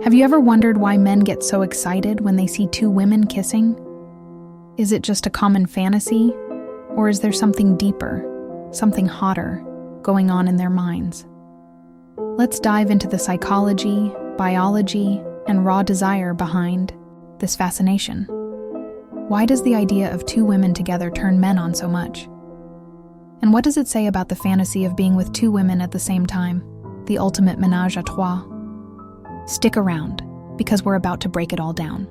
Have you ever wondered why men get so excited when they see two women kissing? Is it just a common fantasy, or is there something deeper, something hotter, going on in their minds? Let's dive into the psychology, biology, and raw desire behind this fascination. Why does the idea of two women together turn men on so much? And what does it say about the fantasy of being with two women at the same time, the ultimate ménage à trois? Stick around, because we're about to break it all down.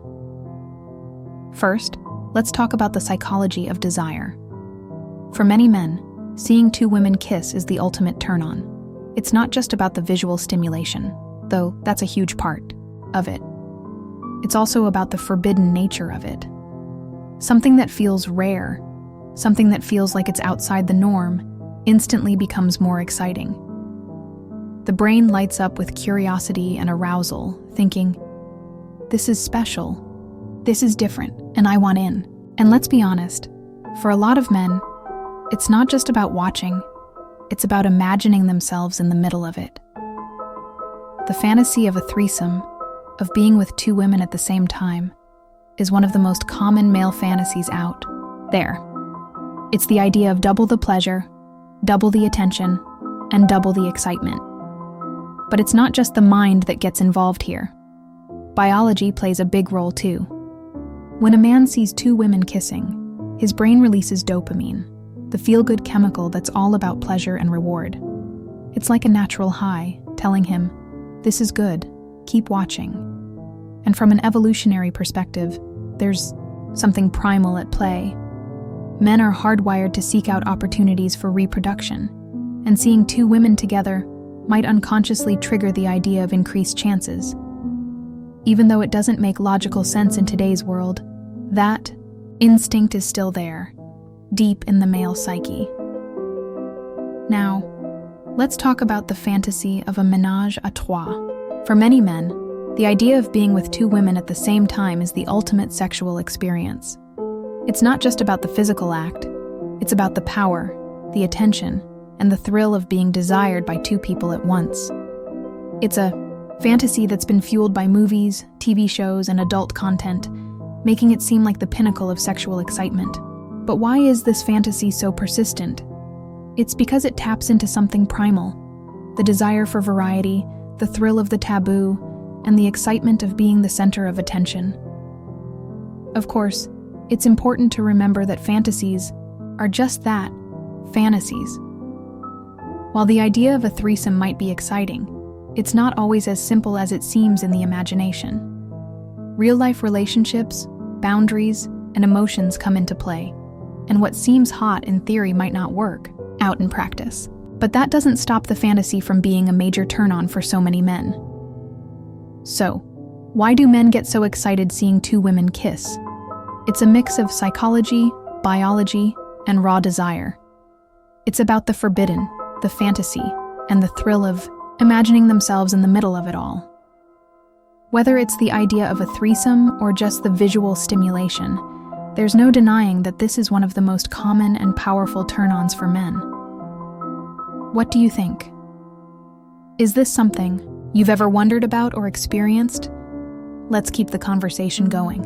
First, let's talk about the psychology of desire. For many men, seeing two women kiss is the ultimate turn-on. It's not just about the visual stimulation, though that's a huge part of it. It's also about the forbidden nature of it. Something that feels rare, something that feels like it's outside the norm, instantly becomes more exciting. The brain lights up with curiosity and arousal, thinking, this is special, this is different, and I want in. And let's be honest, for a lot of men, it's not just about watching, it's about imagining themselves in the middle of it. The fantasy of a threesome, of being with two women at the same time, is one of the most common male fantasies out there. It's the idea of double the pleasure, double the attention, and double the excitement. But it's not just the mind that gets involved here. Biology plays a big role too. When a man sees two women kissing, his brain releases dopamine, the feel-good chemical that's all about pleasure and reward. It's like a natural high, telling him, this is good, keep watching. And from an evolutionary perspective, there's something primal at play. Men are hardwired to seek out opportunities for reproduction, and seeing two women together might unconsciously trigger the idea of increased chances. Even though it doesn't make logical sense in today's world, that instinct is still there, deep in the male psyche. Now, let's talk about the fantasy of a ménage à trois. For many men, the idea of being with two women at the same time is the ultimate sexual experience. It's not just about the physical act, it's about the power, the attention, and the thrill of being desired by two people at once. It's a fantasy that's been fueled by movies, TV shows, and adult content, making it seem like the pinnacle of sexual excitement. But why is this fantasy so persistent? It's because it taps into something primal, the desire for variety, the thrill of the taboo, and the excitement of being the center of attention. Of course, it's important to remember that fantasies are just that, fantasies. While the idea of a threesome might be exciting, it's not always as simple as it seems in the imagination. Real-life relationships, boundaries, and emotions come into play, and what seems hot in theory might not work out in practice. But that doesn't stop the fantasy from being a major turn-on for so many men. So, why do men get so excited seeing two women kiss? It's a mix of psychology, biology, and raw desire. It's about the forbidden, the fantasy, and the thrill of imagining themselves in the middle of it all. Whether it's the idea of a threesome or just the visual stimulation, there's no denying that this is one of the most common and powerful turn-ons for men. What do you think? Is this something you've ever wondered about or experienced? Let's keep the conversation going.